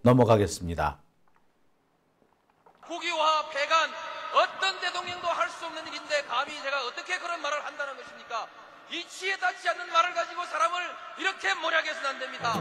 넘어가겠습니다. 국유화 폐간 어떤 대통령도 할 수 없는 일인데 감히 제가 어떻게 그런 말을 한다는 것입니까? 이치에 닿지 않는 말을 가지고 사람을 이렇게 몰약해서는 안 됩니다.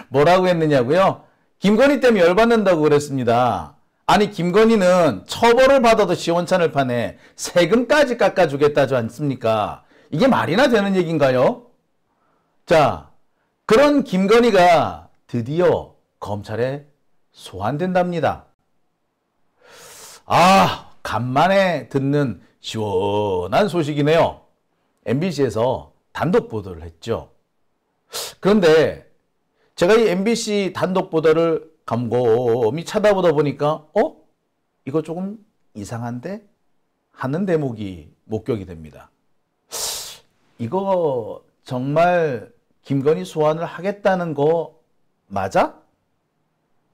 뭐라고 했느냐고요? 김건희 때문에 열받는다고 그랬습니다. 아니 김건희는 처벌을 받아도 시원찮을 판에 세금까지 깎아주겠다지 않습니까? 이게 말이나 되는 얘기인가요? 자, 그런 김건희가 드디어 검찰에 소환된답니다. 아, 간만에 듣는 시원한 소식이네요. MBC에서 단독 보도를 했죠. 그런데 제가 이 MBC 단독 보도를 곰곰이 쳐다보다 보니까 이거 조금 이상한데? 하는 대목이 목격이 됩니다. 이거 정말 김건희 소환을 하겠다는 거 맞아?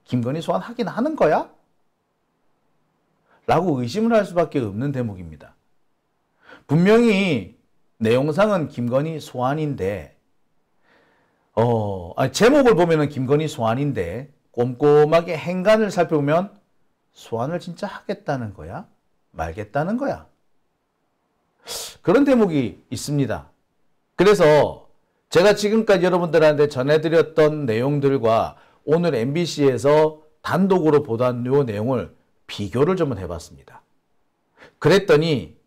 김건희 소환하긴 하는 거야? 라고 의심을 할 수밖에 없는 대목입니다. 분명히 내용상은 김건희 소환인데 제목을 보면은 김건희 소환인데 꼼꼼하게 행간을 살펴보면 소환을 진짜 하겠다는 거야? 말겠다는 거야? 그런 대목이 있습니다. 그래서 제가 지금까지 여러분들한테 전해드렸던 내용들과 오늘 MBC에서 단독으로 보도한 이 내용을 비교를 좀 해봤습니다. 그랬더니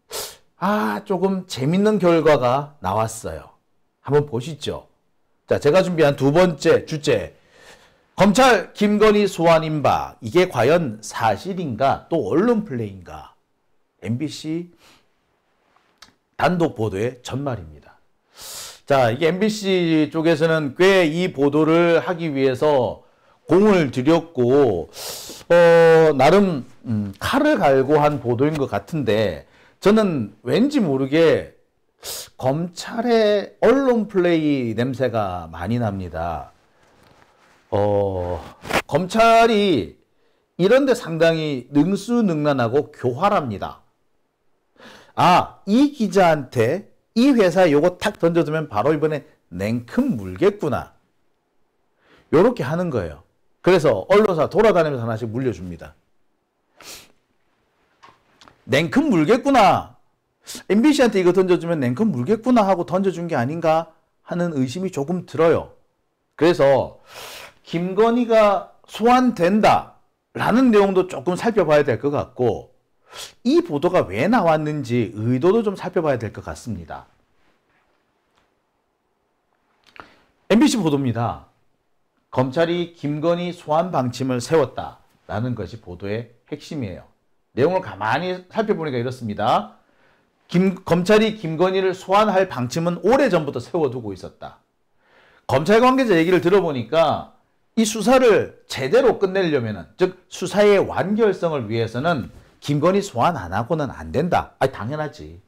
조금 재밌는 결과가 나왔어요. 한번 보시죠. 자, 제가 준비한 두 번째 주제, 검찰 김건희 소환 임박, 이게 과연 사실인가 또 언론 플레이인가? MBC 단독 보도의 전말입니다. 자, 이게 MBC 쪽에서는 꽤 이 보도를 하기 위해서 공을 들였고 나름 칼을 갈고 한 보도인 것 같은데 저는 왠지 모르게 검찰의 언론 플레이 냄새가 많이 납니다. 검찰이 이런데 상당히 능수능란하고 교활합니다. 이 기자한테 이 회사에 요거 탁 던져두면 바로 이번에 냉큼 물겠구나. 요렇게 하는 거예요. 그래서 언론사 돌아다니면서 하나씩 물려줍니다. 냉큼 물겠구나. MBC한테 이거 던져주면 냉큼 물겠구나 하고 던져준 게 아닌가 하는 의심이 조금 들어요. 그래서 김건희가 소환된다 라는 내용도 조금 살펴봐야 될 것 같고 이 보도가 왜 나왔는지 의도도 좀 살펴봐야 될 것 같습니다. MBC 보도입니다. 검찰이 김건희 소환 방침을 세웠다라는 것이 보도의 핵심이에요. 내용을 가만히 살펴보니까 이렇습니다. 검찰이 김건희를 소환할 방침은 오래전부터 세워두고 있었다. 검찰 관계자 얘기를 들어보니까 이 수사를 제대로 끝내려면, 즉 수사의 완결성을 위해서는 김건희 소환 안 하고는 안 된다. 당연하지.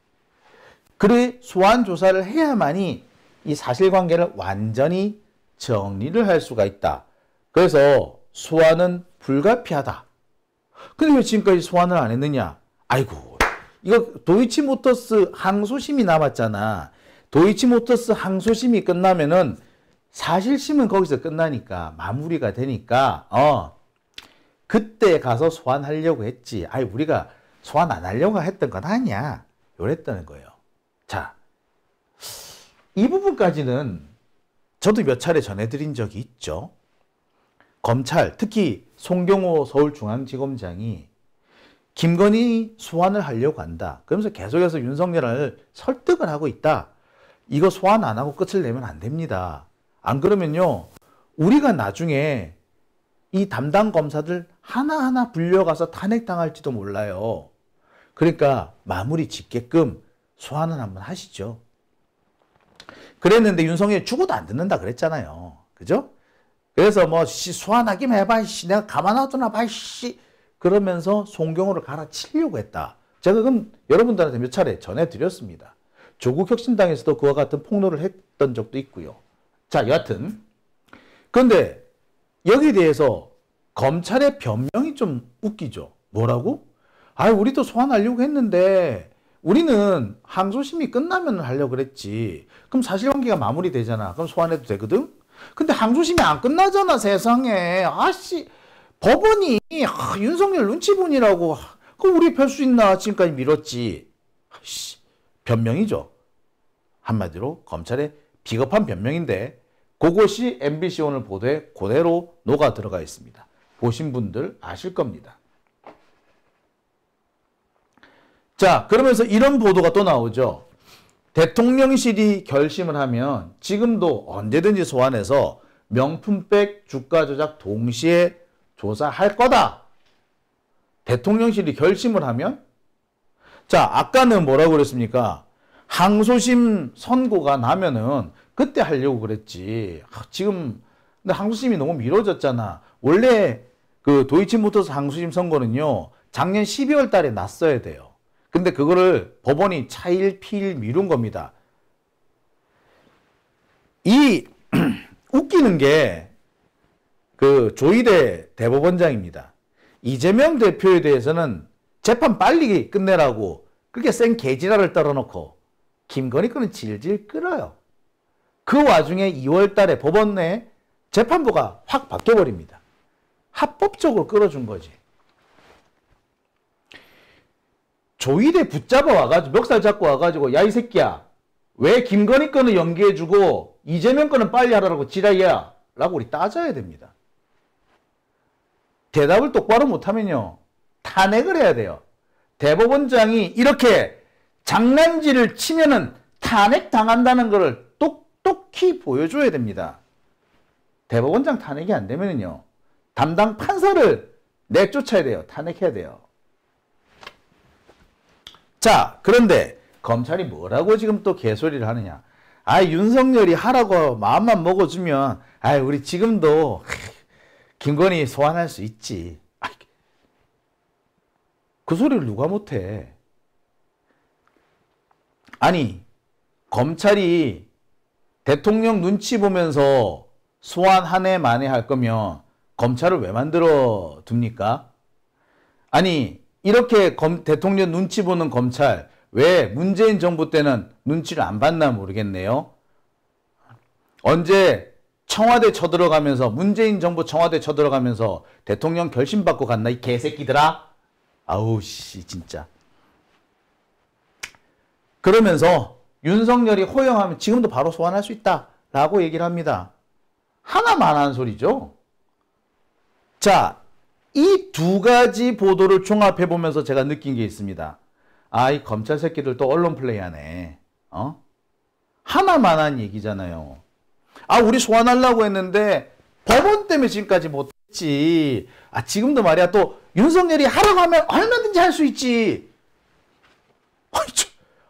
그래 소환 조사를 해야만이 이 사실관계를 완전히 정리를 할 수가 있다. 그래서 소환은 불가피하다. 근데 왜 지금까지 소환을 안 했느냐? 아이고, 이거 도이치모터스 항소심이 남았잖아. 도이치모터스 항소심이 끝나면은 사실심은 거기서 끝나니까 마무리가 되니까 그때 가서 소환하려고 했지. 우리가 소환 안 하려고 했던 건 아니야. 요랬다는 거예요. 자, 이 부분까지는 저도 몇 차례 전해드린 적이 있죠. 검찰, 특히 송경호 서울중앙지검장이 김건희 소환을 하려고 한다. 그러면서 계속해서 윤석열을 설득을 하고 있다. 이거 소환 안 하고 끝을 내면 안 됩니다. 안 그러면요, 우리가 나중에 이 담당 검사들 하나하나 불려가서 탄핵당할지도 몰라요. 그러니까 마무리 짓게끔 소환을 한번 하시죠. 그랬는데 윤석열이 죽어도 안 듣는다 그랬잖아요. 그죠? 그래서 뭐 소환하기만 해봐. 내가 가만 놔두나 봐. 그러면서 송경호를 갈아치려고 했다. 제가 그건 여러분들한테 몇 차례 전해드렸습니다. 조국혁신당에서도 그와 같은 폭로를 했던 적도 있고요. 자, 여하튼 그런데 여기에 대해서 검찰의 변명이 좀 웃기죠. 뭐라고? 우리도 소환하려고 했는데 우리는 항소심이 끝나면 하려고 그랬지. 그럼 사실관계가 마무리되잖아. 그럼 소환해도 되거든? 근데 항소심이 안 끝나잖아, 세상에. 법원이 윤석열 눈치 보니라고. 그럼 우리 펼 수 있나? 지금까지 미뤘지. 변명이죠. 한마디로 검찰의 비겁한 변명인데 그것이 MBC 오늘 보도에 그대로 녹아 들어가 있습니다. 보신 분들 아실 겁니다. 자, 그러면서 이런 보도가 또 나오죠. 대통령실이 결심을 하면 지금도 언제든지 소환해서 명품백 주가 조작 동시에 조사할 거다. 대통령실이 결심을 하면? 자, 아까는 뭐라고 그랬습니까? 항소심 선고가 나면은 그때 하려고 그랬지. 지금 근데 항소심이 너무 미뤄졌잖아. 원래 그 도이치모터스 항소심 선고는요, 작년 12월 달에 났어야 돼요. 근데 그거를 법원이 차일 피일 미룬 겁니다. 이 웃기는 게 그 조희대 대법원장입니다. 이재명 대표에 대해서는 재판 빨리 끝내라고 그렇게 센 개지랄을 떨어놓고 김건희 거는 질질 끌어요. 그 와중에 2월 달에 법원 내 재판부가 확 바뀌어버립니다. 합법적으로 끌어준 거지. 조희대 붙잡아 와가지고 멱살 잡고 와가지고 야 이 새끼야 왜 김건희 거는 연기해주고 이재명 거는 빨리 하라고 지랄이야 라고 우리 따져야 됩니다. 대답을 똑바로 못하면요 탄핵을 해야 돼요. 대법원장이 이렇게 장난질을 치면은 탄핵 당한다는 것을 똑똑히 보여줘야 됩니다. 대법원장 탄핵이 안 되면은요 담당 판사를 내쫓아야 돼요. 탄핵해야 돼요. 자, 그런데 검찰이 뭐라고 지금 또 개소리를 하느냐. 윤석열이 하라고 마음만 먹어주면 우리 지금도 김건희 소환할 수 있지. 그 소리를 누가 못해. 검찰이 대통령 눈치 보면서 소환 한 해 만에 할 거면 검찰을 왜 만들어 둡니까? 이렇게 대통령 눈치 보는 검찰 왜 문재인 정부 때는 눈치를 안 봤나 모르겠네요. 언제 청와대 쳐들어가면서 문재인 정부 청와대 쳐들어가면서 대통령 결심 받고 갔나 이 개새끼들아. 진짜. 그러면서 윤석열이 허용하면 지금도 바로 소환할 수 있다 라고 얘기를 합니다. 하나만 한 소리죠. 자, 이 두 가지 보도를 종합해 보면서 제가 느낀 게 있습니다. 이 검찰 새끼들 또 언론 플레이하네. 하나만 한 얘기잖아요. 우리 소환하려고 했는데 법원 때문에 지금까지 못했지. 지금도 말이야 또 윤석열이 하라고 하면 얼마든지 할 수 있지.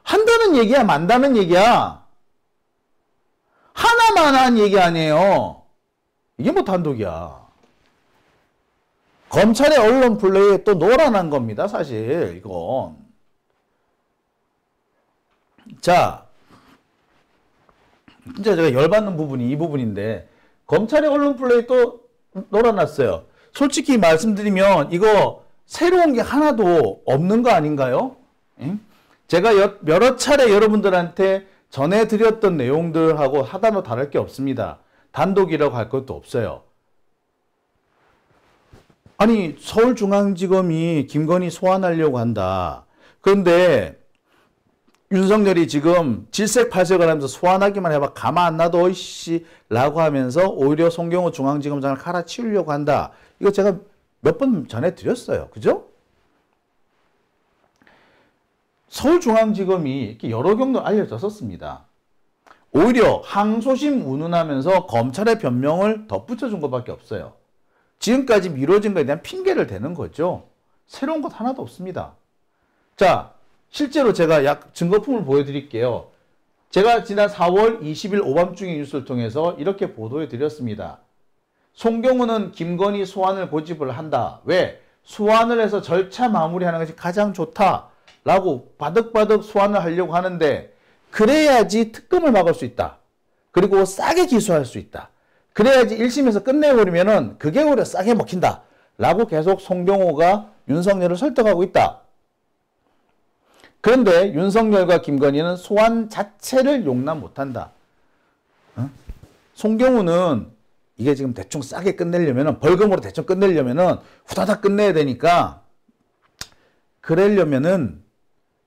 한다는 얘기야 만다는 얘기야. 하나만 한 얘기 아니에요. 이게 뭐 단독이야. 검찰의 언론 플레이에 또 노란한 겁니다. 사실 이건. 자, 진짜 제가 열받는 부분이 이 부분인데 검찰의 언론 플레이 또 놀아놨어요. 솔직히 말씀드리면 이거 새로운 게 하나도 없는 거 아닌가요? 제가 여러 차례 여러분들한테 전해드렸던 내용들하고 하나도 다를 게 없습니다. 단독이라고 할 것도 없어요. 서울중앙지검이 김건희 소환하려고 한다. 그런데 윤석열이 지금 질색팔색을 하면서 소환하기만 해봐 가만 안 놔둬 이씨 라고 하면서 오히려 송경호 중앙지검장을 갈아치우려고 한다. 이거 제가 몇 번 전해드렸어요. 그죠? 서울중앙지검이 이렇게 여러 경로 알려졌었습니다. 오히려 항소심 운운하면서 검찰의 변명을 덧붙여준 것밖에 없어요. 지금까지 미뤄진 것에 대한 핑계를 대는 거죠. 새로운 것 하나도 없습니다. 자, 실제로 제가 증거품을 보여드릴게요. 제가 지난 4월 20일 오밤중에 뉴스를 통해서 이렇게 보도해 드렸습니다. 송경호는 김건희 소환을 고집을 한다. 왜? 소환을 해서 절차 마무리하는 것이 가장 좋다라고 바득바득 소환을 하려고 하는데 그래야지 특검을 막을 수 있다. 그리고 싸게 기소할 수 있다. 그래야지 1심에서 끝내버리면은 그게 오히려 싸게 먹힌다. 라고 계속 송경호가 윤석열을 설득하고 있다. 그런데 윤석열과 김건희는 소환 자체를 용납 못한다. 송경호는 이게 지금 대충 싸게 끝내려면은 벌금으로 대충 끝내려면은 후다닥 끝내야 되니까 그러려면은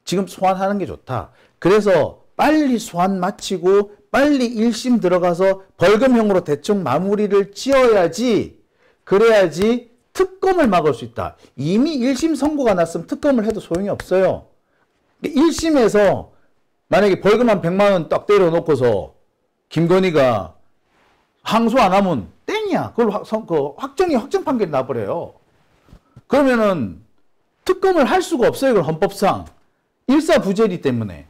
지금 소환하는 게 좋다. 그래서 빨리 소환 마치고 빨리 1심 들어가서 벌금형으로 대충 마무리를 지어야지 그래야지 특검을 막을 수 있다. 이미 1심 선고가 났으면 특검을 해도 소용이 없어요. 1심에서 만약에 벌금 한 100만 원 딱 때려놓고서 김건희가 항소 안 하면 땡이야. 그걸 확정 판결이 나버려요. 그러면은 특검을 할 수가 없어요. 그걸 헌법상. 일사부재이기 때문에.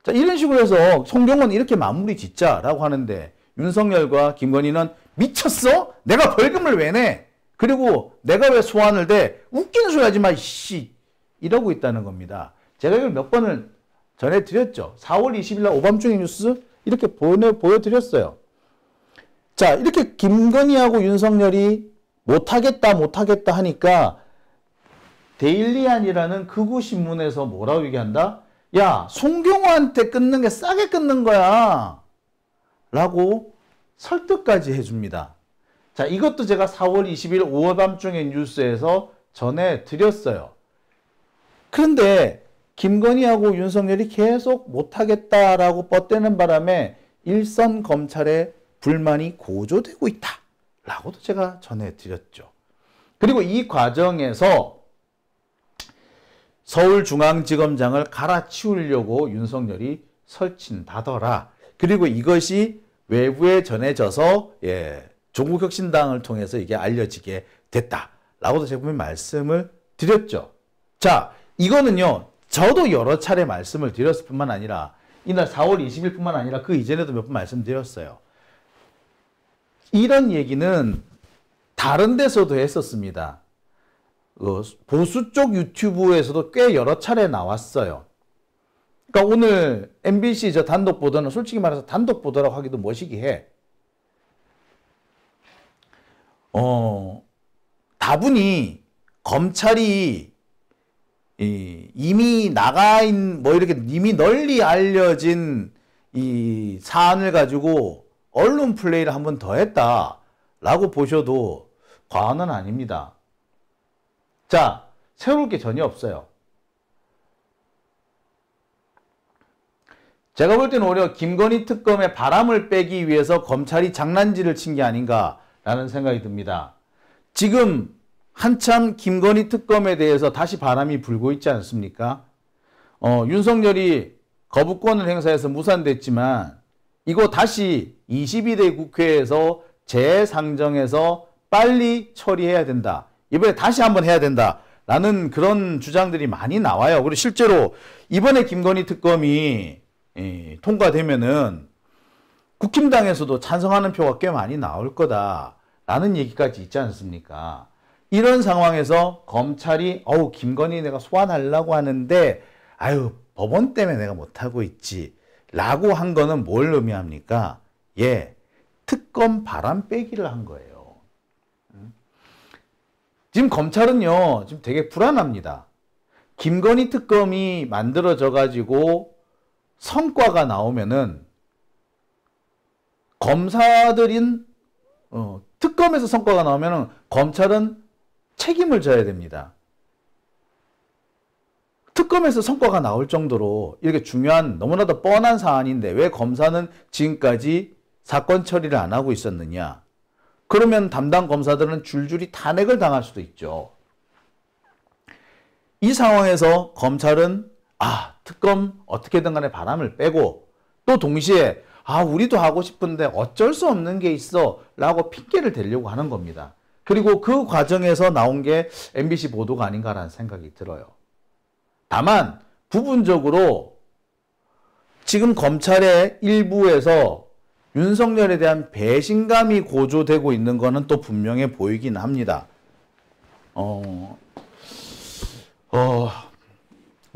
자, 이런 식으로 해서 송경호는 이렇게 마무리 짓자라고 하는데 윤석열과 김건희는 미쳤어? 내가 벌금을 왜 내? 그리고 내가 왜 소환을 돼? 웃기는 소리 하지 마, 씨. 이러고 있다는 겁니다. 제가 이걸 몇 번을 전해드렸죠. 4월 20일 날 오밤중에 뉴스 이렇게 보여드렸어요. 자, 이렇게 김건희하고 윤석열이 못하겠다 하니까 데일리안이라는 극우 신문에서 뭐라고 얘기한다? 야, 송경호한테 끊는 게 싸게 끊는 거야. 라고 설득까지 해줍니다. 자, 이것도 제가 4월 20일 오밤중에 뉴스에서 전해드렸어요. 그런데 김건희하고 윤석열이 계속 못하겠다라고 뻗대는 바람에 일선 검찰의 불만이 고조되고 있다. 라고도 제가 전해드렸죠. 그리고 이 과정에서 서울중앙지검장을 갈아치우려고 윤석열이 설친다더라. 그리고 이것이 외부에 전해져서 조국혁신당을 통해서 이게 알려지게 됐다라고도 제가 분명히 말씀을 드렸죠. 자, 이거는요. 저도 여러 차례 말씀을 드렸을 뿐만 아니라 이날 4월 20일 뿐만 아니라 그 이전에도 몇 번 말씀드렸어요. 이런 얘기는 다른 데서도 했었습니다. 보수 쪽 유튜브에서도 꽤 여러 차례 나왔어요. 그러니까 오늘 MBC 저 단독 보도는 솔직히 말해서 단독 보도라고 하기도 멋이기해. 다분히 검찰이 이미 이렇게 이미 널리 알려진 이 사안을 가지고 언론 플레이를 한 번 더 했다라고 보셔도 과언은 아닙니다. 자, 새로울 게 전혀 없어요. 제가 볼 때는 오히려 김건희 특검에 바람을 빼기 위해서 검찰이 장난질을 친 게 아닌가라는 생각이 듭니다. 지금 한참 김건희 특검에 대해서 다시 바람이 불고 있지 않습니까? 윤석열이 거부권을 행사해서 무산됐지만 이거 다시 22대 국회에서 재상정해서 빨리 처리해야 된다. 이번에 다시 한번 해야 된다라는 그런 주장들이 많이 나와요. 그리고 실제로 이번에 김건희 특검이 통과되면은 국힘당에서도 찬성하는 표가 꽤 많이 나올 거다라는 얘기까지 있지 않습니까? 이런 상황에서 검찰이 김건희 내가 소환하려고 하는데 법원 때문에 내가 못하고 있지 라고 한 거는 뭘 의미합니까? 특검 바람 빼기를 한 거예요. 지금 검찰은요, 지금 되게 불안합니다. 김건희 특검이 만들어져 가지고 성과가 나오면은 검사들인 특검에서 성과가 나오면은 검찰은 책임을 져야 됩니다. 특검에서 성과가 나올 정도로 이렇게 중요한 너무나도 뻔한 사안인데 왜 검사는 지금까지 사건 처리를 안 하고 있었느냐? 그러면 담당 검사들은 줄줄이 탄핵을 당할 수도 있죠. 이 상황에서 검찰은 특검 어떻게든 간에 바람을 빼고 또 동시에 우리도 하고 싶은데 어쩔 수 없는 게 있어 라고 핑계를 대려고 하는 겁니다. 그리고 그 과정에서 나온 게 MBC 보도가 아닌가라는 생각이 들어요. 다만 부분적으로 지금 검찰의 일부에서 윤석열에 대한 배신감이 고조되고 있는 거는 또 분명해 보이긴 합니다.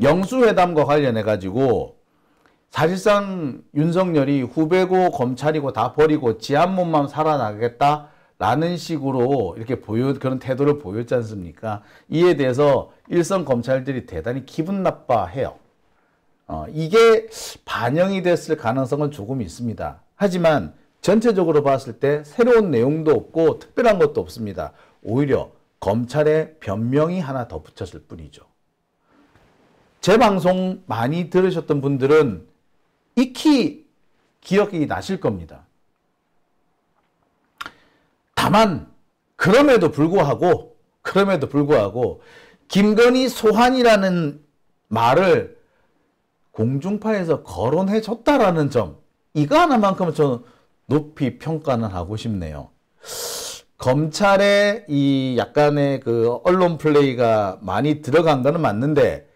영수회담과 관련해 가지고 사실상 윤석열이 후배고 검찰이고 다 버리고 지 한 몸만 살아나겠다라는 식으로 이렇게 그런 태도를 보였지 않습니까? 이에 대해서 일선 검찰들이 대단히 기분 나빠해요. 이게 반영이 됐을 가능성은 조금 있습니다. 하지만 전체적으로 봤을 때 새로운 내용도 없고 특별한 것도 없습니다. 오히려 검찰의 변명이 하나 더 붙였을 뿐이죠. 제 방송 많이 들으셨던 분들은 익히 기억이 나실 겁니다. 다만 그럼에도 불구하고 김건희 소환이라는 말을 공중파에서 거론해 줬다라는 점, 이거 하나만큼은 저는 높이 평가는 하고 싶네요. 검찰의 이 약간의 그 언론 플레이가 많이 들어간 거는 맞는데,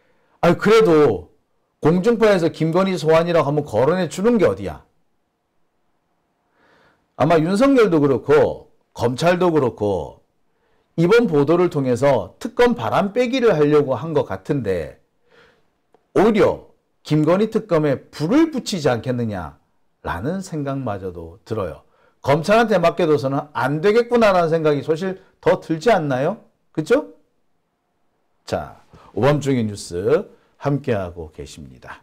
그래도 공중파에서 김건희 소환이라고 한번 거론해 주는 게 어디야? 아마 윤석열도 그렇고 검찰도 그렇고 이번 보도를 통해서 특검 바람 빼기를 하려고 한 것 같은데 오히려 김건희 특검에 불을 붙이지 않겠느냐라는 생각마저도 들어요. 검찰한테 맡겨둬서는 안 되겠구나라는 생각이 사실 더 들지 않나요? 그렇죠? 자, 오밤중의 뉴스 함께하고 계십니다.